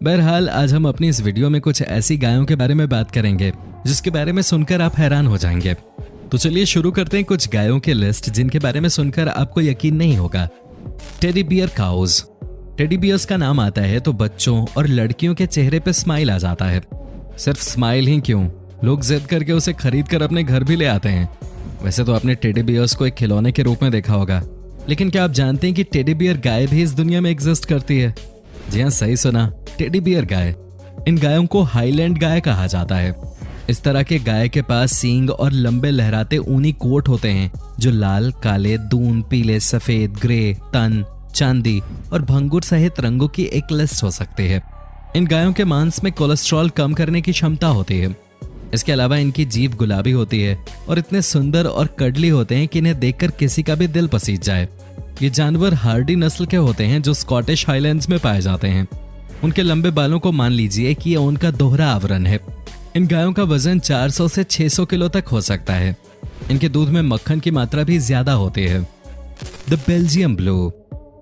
बहरहाल आज हम अपनी इस वीडियो में कुछ ऐसी गायों के बारे में बात करेंगे जिसके बारे में सुनकर आप हैरान हो जाएंगे। तो चलिए शुरू करते हैं कुछ गायों की लिस्ट जिनके बारे में सुनकर आपको यकीन नहीं होगा। Teddy bear cows. Teddy bears का नाम आता है तो बच्चों और लड़कियों के चेहरे पे स्माइल आ जाता है। सिर्फ स्माइल ही क्यों, लोग जिद करके उसे खरीद कर अपने घर भी ले आते हैं। वैसे तो आपने टेडी बियर्स को एक खिलौने के रूप में देखा होगा, लेकिन क्या आप जानते हैं कि टेडी बियर गाय भी इस दुनिया में एग्जिस्ट करती है? जी हाँ, सही सुना, टेडी बियर गाय। इन गायों को हाईलैंड गाय कहा जाता है। इस तरह के गाय के पास सींग और लंबे लहराते ऊनी कोट होते हैं जो लाल, काले, दून, पीले, सफेद, ग्रे, तन, चांदी और भंगुर सहित रंगों की एक लिस्ट हो सकती है। इन गायों के मांस में कोलेस्ट्रॉल कम करने की क्षमता होती है। इसके अलावा इनकी जीभ गुलाबी होती है और इतने सुंदर और कडली होते हैं कि इन्हें देखकर किसी का भी दिल पसीज जाए। ये जानवर हार्डी नस्ल के होते हैं जो स्कॉटिश हाईलैंड्स में पाए जाते हैं। उनके लंबे बालों को मान लीजिए कि यह उनका दोहरा आवरण है। इन गायों का वजन 400 से 600 किलो तक हो सकता है। इनके दूध में मक्खन की मात्रा भी ज्यादा होती है। The Belgium blue.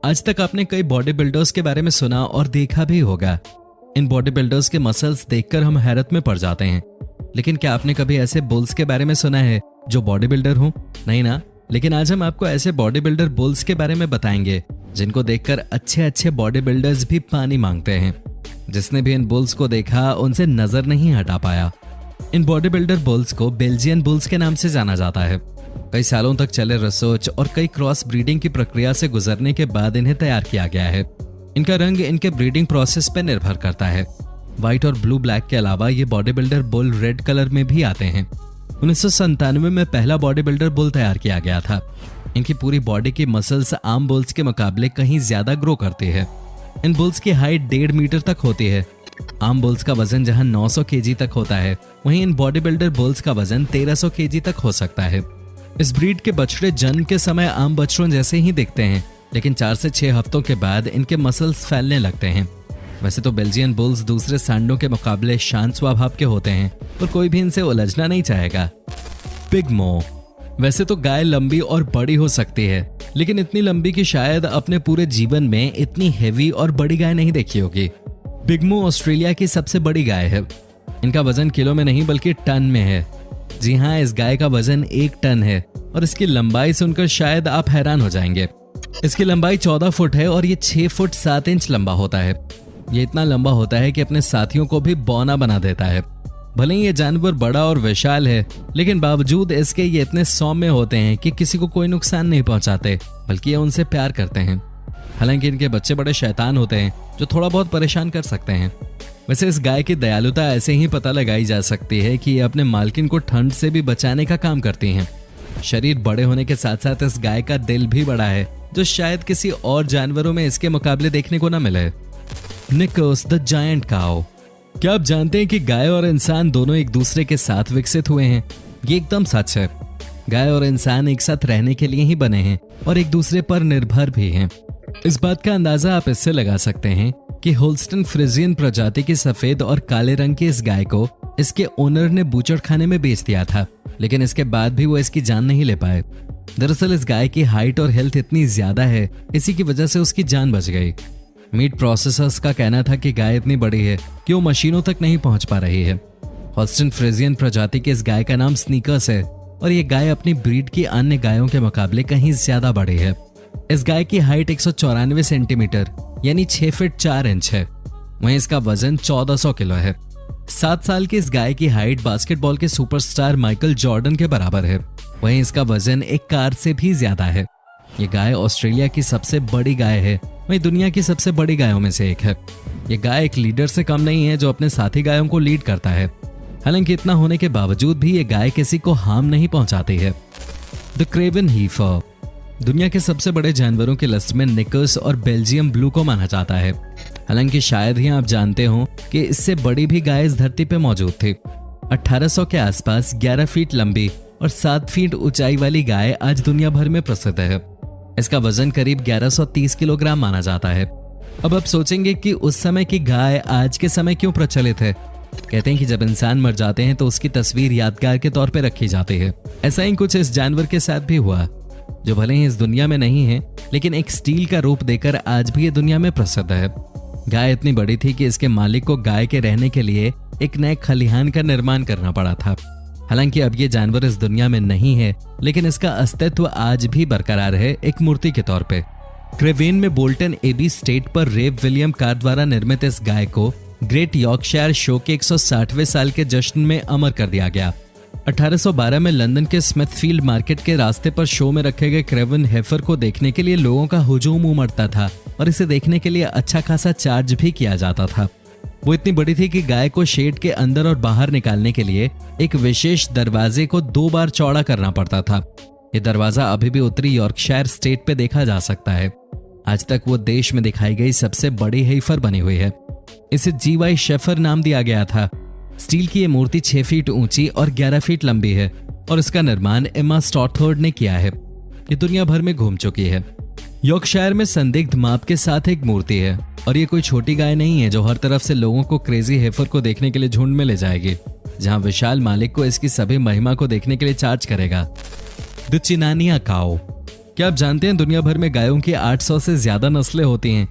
आज तक आपने कई बॉडी बिल्डर्स के बारे में सुना और देखा भी होगा। इन बॉडी बिल्डर्स के मसल्स देखकर हम हैरत में पड़ जाते हैं, लेकिन क्या आपने कभी ऐसे बुल्स के बारे में सुना है जो बॉडी बिल्डर हो? नहीं ना। लेकिन आज हम आपको ऐसे बॉडी बिल्डर बुल्स के बारे में बताएंगे जिनको देखकर अच्छे अच्छे बॉडी बिल्डर्स भी पानी मांगते हैं। जिसने भी इन बुल्स को देखा उनसे नजर नहीं हटा पाया। इन बॉडी बिल्डर बुल्स को बेल्जियन बुल्स के नाम से जाना जाता है। कई सालों तक चले रिसर्च और कई क्रॉस ब्रीडिंग की प्रक्रिया से गुजरने के बाद इन्हें तैयार किया गया है। इनका रंग इनके ब्रीडिंग प्रोसेस पर निर्भर करता है। व्हाइट और ब्लू ब्लैक के अलावा ये body builder bull red colour में भी आते हैं। 1997 में पहला बॉडी बिल्डर बुल तैयार किया गया था। इनकी पूरी बॉडी की मसल्स आम बुल्स के मुकाबले कहीं ज्यादा ग्रो करती है। इन बुल्स की हाइट 1.5 मीटर तक होती है। आम बुल्स का वजन जहां 900 केजी तक होता है, वहीं इन बॉडी बिल्डर बुल्स का वजन 1300 केजी तक हो सकता है। इस ब्रीड के बछड़े जन्म के समय आम बछड़ों जैसे ही दिखते हैं, लेकिन 4 से 6 हफ्तों के बाद इनके मसल्स फैलने लगते हैं। वैसे तो बेल्जियन बुल्स दूसरे सांडों के मुकाबले शांत स्वभाव के होते हैं और कोई भी इनसे उलझना नहीं चाहेगा। पिगमो। वैसे तो गाय लंबी और बड़ी हो सकती है, लेकिन इतनी लंबी कि शायद अपने पूरे जीवन में इतनी हेवी और बड़ी गाय नहीं देखी होगी। पिगमो ऑस्ट्रेलिया की सबसे बड़ी गाय है। इनका वजन किलो में नहीं बल्कि टन में है। जी हाँ, इस गाय का वजन 1 टन है और इसकी लंबाई सुनकर शायद आप हैरान हो जाएंगे। इसकी लंबाई 14 फुट है और ये 6 फुट 7 इंच लंबा होता है। ये इतना लंबा होता है कि अपने साथियों को भी बौना बना देता है। भले ही ये जानवर बड़ा और विशाल है, लेकिन बावजूद इसके ये इतने सौम्य होते हैं कि किसी को कोई नुकसान नहीं पहुंचाते, बल्कि ये उनसे प्यार करते हैं। हालांकि इनके बच्चे बड़े शैतान होते हैं जो थोड़ा बहुत परेशान कर सकते हैं। वैसे इस गाय की दयालुता ऐसे ही पता लगाई जा सकती है कि ये अपने मालकिन को ठंड से भी बचाने का काम करती हैं। शरीर बड़े होने के साथ साथ इस गाय का दिल भी बड़ा है, जो शायद किसी और जानवरों में इसके मुकाबले देखने को न मिले। निकोस द जायंट काउ। क्या आप जानते हैं कि गाय और इंसान दोनों एक दूसरे के साथ विकसित हुए हैं? ये एकदम सच है। गाय और इंसान एक साथ रहने के लिए ही बने हैं और एक दूसरे पर निर्भर भी हैं। इस बात का अंदाजा आप इससे लगा सकते हैं कि होल्स्टन फ्रिजियन प्रजाति की सफेद और काले रंग की इस गाय को इसके ओनर ने बूचड़ खाने में बेच दिया था, लेकिन इसके बाद भी वो इसकी जान नहीं ले पाए। दरअसल इस गाय की हाइट और हेल्थ इतनी ज्यादा है, इसी की वजह से उसकी जान बच गई। मीट प्रोसेसर्स का कहना था कि गाय इतनी बड़ी है कि वो मशीनों तक नहीं पहुंच पा रही है। होल्स्टन फ्रिजियन प्रजाति की इस गाय का नाम स्नीकर्स है और ये गाय अपनी ब्रीड की अन्य गायों के मुकाबले कहीं ज्यादा बड़ी है। इस गाय की हाइट 194 सेंटीमीटर यानी 6 फीट 4 इंच है। वहीं इसका वजन 1400 किलो है। 7 साल की इस गाय की हाइट बास्केटबॉल के सुपरस्टार माइकल जॉर्डन के बराबर है। वहीं इसका वजन एक कार से भी ज्यादा है। ये गाय ऑस्ट्रेलिया की सबसे बड़ी गाय है, वहीं दुनिया की सबसे बड़ी गायों में से एक है। ये गाय एक लीडर से कम नहीं है जो अपने साथी गायों को लीड करता है। हालांकि इतना होने के बावजूद भी ये गाय किसी को हार्म नहीं पहुंचाती है। The Kraven हीफर। दुनिया के सबसे बड़े जानवरों की लिस्ट में निकोस और बेल्जियम ब्लू को माना जाता है। हालांकि शायद ही आप जानते हो कि इससे बड़ी भी गाय इस धरती पे मौजूद थी। 1800 के आसपास 11 फीट लंबी और 7 फीट ऊंचाई वाली गाय आज दुनिया भर में प्रसिद्ध है। इसका वजन करीब 1130 किलोग्राम माना जाता है। अब आप सोचेंगे कि उस समय की गाय आज के समय क्यों प्रचलित है? कहते हैं कि जब इंसान मर जाते हैं तो उसकी तस्वीर यादगार के तौर पे रखी जाती है। ऐसा ही कुछ इस जानवर के साथ भी हुआ, जो भले ही इस दुनिया में नहीं है, लेकिन एक स्टील का रूप देकर आज भी ये दुनिया में प्रसिद्ध है। गाय इतनी बड़ी थी कि इसके मालिक को गाय के रहने के लिए एक नए खलिहान का निर्माण करना पड़ा था। हालांकि अब ये जानवर इस दुनिया में नहीं है, लेकिन इसका अस्तित्व आज भी बरकरार है एक मूर्ति के तौर पे। क्रेवेन में बोल्टन एबी स्टेट पर रेव विलियम कार द्वारा निर्मित इस गाय को ग्रेट यॉर्कशायर शो के 160वें साल के जश्न में अमर कर दिया गया। 1812 में लंदन के स्मिथफील्ड मार्केट के रास्ते पर शो में रखे गए क्रेवन हेफर को देखने के लिए लोगों का हुजूम उमड़ता था और इसे देखने के लिए अच्छा खासा चार्ज भी किया जाता था। वो इतनी बड़ी थी कि गाय को शेड के अंदर और बाहर निकालने के लिए एक विशेष दरवाजे को 2 बार चौड़ा करना पड़ता था। ये दरवाजा अभी भी उत्तरी यॉर्कशायर स्टेट पे देखा जा सकता है। आज तक वो देश में दिखाई गई सबसे बड़ी हेफर बनी हुई है। इसे जीवाई शेफर नाम दिया गया था। स्टील की ये मूर्ति 6 फीट ऊंची और 11 फीट लंबी है और इसका निर्माण एम्मा स्टॉथर्ड ने किया है। ये दुनिया भर में घूम चुकी है। यॉर्कशायर में संदिग्ध माप के साथ एक मूर्ति है और ये कोई छोटी गाय नहीं है जो हर तरफ से लोगों को क्रेजी हेफर को देखने के लिए झुंड में ले जाएगी, जहां विशाल मालिक को इसकी सभी महिमा को देखने के लिए चार्ज करेगा। द चिनानिया काओ। क्या आप जानते हैं दुनिया भर में गायों की 800 से ज्यादा नस्लें होती हैं,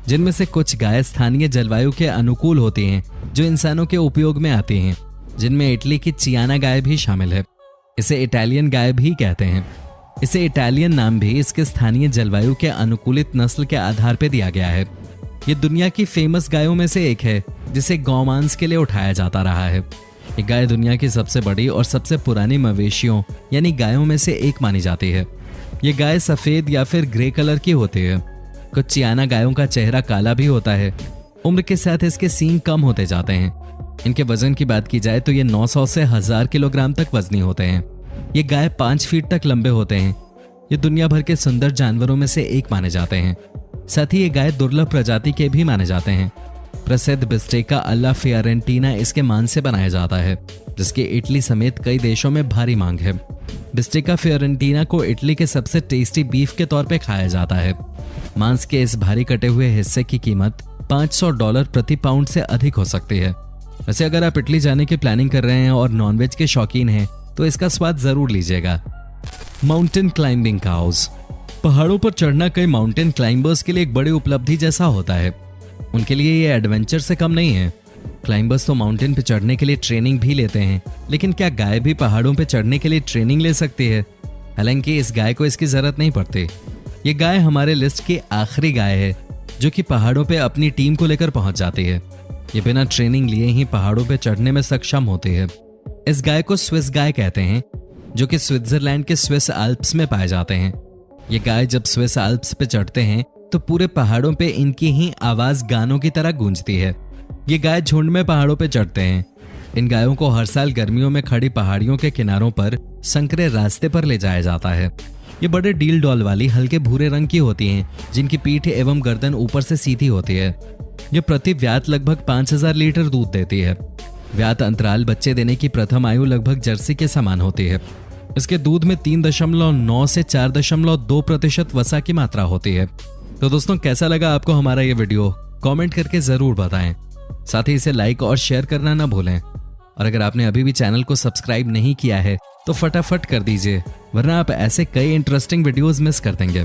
जिनमें से कुछ गाय स्थानीय जलवायु के अनुकूल होती हैं जो इंसानों के उपयोग में आती हैं, जिनमें इटली की चियाना गाय भी शामिल है। इसे इटालियन गाय भी कहते हैं। इसे इटालियन नाम भी इसके स्थानीय जलवायु के अनुकूलित नस्ल के आधार पर दिया गया है। ये दुनिया की फेमस गायों में से एक है जिसे गौमांस के लिए उठाया जाता रहा है। ये गाय दुनिया की सबसे बड़ी और सबसे पुरानी मवेशियों यानी गायों में से एक मानी जाती है। ये गाय सफेद या फिर ग्रे कलर की होती है। कुछ चियाना गायों का चेहरा काला भी होता है। उम्र के साथ इसके सींग कम होते जाते हैं। इनके वजन की बात की जाए तो ये 900 से 1000 किलोग्राम तक वजनी होते हैं। ये गाय 5 फीट तक लंबे होते हैं। ये दुनिया भर के सुंदर जानवरों में से एक माने जाते हैं। साथ ही ये गाय दुर्लभ प्रजाति के भी माने जाते हैं। प्रसिद्ध बिस्टेका अल्ला फियोरेंटीना इसके मांस से बनाया जाता है, जिसकी इटली समेत कई देशों में भारी मांग है। बिस्टेका फियोरेंटीना को इटली के सबसे टेस्टी बीफ के तौर पे खाया जाता है। मांस के इस भारी कटे हुए हिस्से की कीमत $500 प्रति पाउंड से अधिक हो सकती है। वैसे अगर आप इटली जाने की प्लानिंग कर रहे हैं और नॉनवेज के शौकीन हैं तो इसका स्वाद जरूर लीजिएगा। Mountain climbing cows. पहाड़ों पर चढ़ना कई माउंटेन क्लाइंबर्स के लिए एक बड़ी उपलब्धि जैसा होता है। उनके लिए ये एडवेंचर से कम नहीं है। क्लाइंबर्स तो माउंटेन पे चढ़ने के लिए ट्रेनिंग भी लेते हैं, लेकिन क्या गाय भी पहाड़ों पे चढ़ने के लिए ट्रेनिंग ले सकती है? हालांकि इस गाय को इसकी जरूरत नहीं पड़ती। ये गाय हमारे लिस्ट की आखिरी गाय है जो कि पहाड़ों पे अपनी टीम को लेकर पहुंच जाती है। ये बिना ट्रेनिंग लिए ही पहाड़ों पे चढ़ने में सक्षम होती है। इस गाय को स्विस गाय कहते हैं, जो कि स्विट्जरलैंड के स्विस आल्प्स में पाए जाते हैं। ये गाय जब स्विस आल्प्स पे चढ़ते हैं तो पूरे पहाड़ों पे इनकी ही आवाज गानों की तरह गूंजती है। ये गाय झुंड में पहाड़ों पे चढ़ते हैं। इन गायों को हर साल गर्मियों में खड़ी पहाड़ियों के किनारों पर संकरे रास्ते पर ले जाया जाता है। ये बड़े डील डॉल वाली हल्के भूरे रंग की होती हैं, जिनकी पीठ एवं गर्दन ऊपर से सीधी होती है। ये प्रति व्यात लगभग 5000 लीटर दूध देती है। व्यात अंतराल बच्चे देने की प्रथम आयु लगभग जर्सी के समान होती है। इसके दूध में 3.9 से 4.2% वसा की मात्रा होती है। तो दोस्तों, कैसा लगा आपको हमारा ये वीडियो? कमेंट करके जरूर बताएं। साथ ही इसे लाइक और शेयर करना ना भूलें। और अगर आपने अभी भी चैनल को सब्सक्राइब नहीं किया है तो फटाफट कर दीजिए, वरना आप ऐसे कई इंटरेस्टिंग वीडियोस मिस कर देंगे।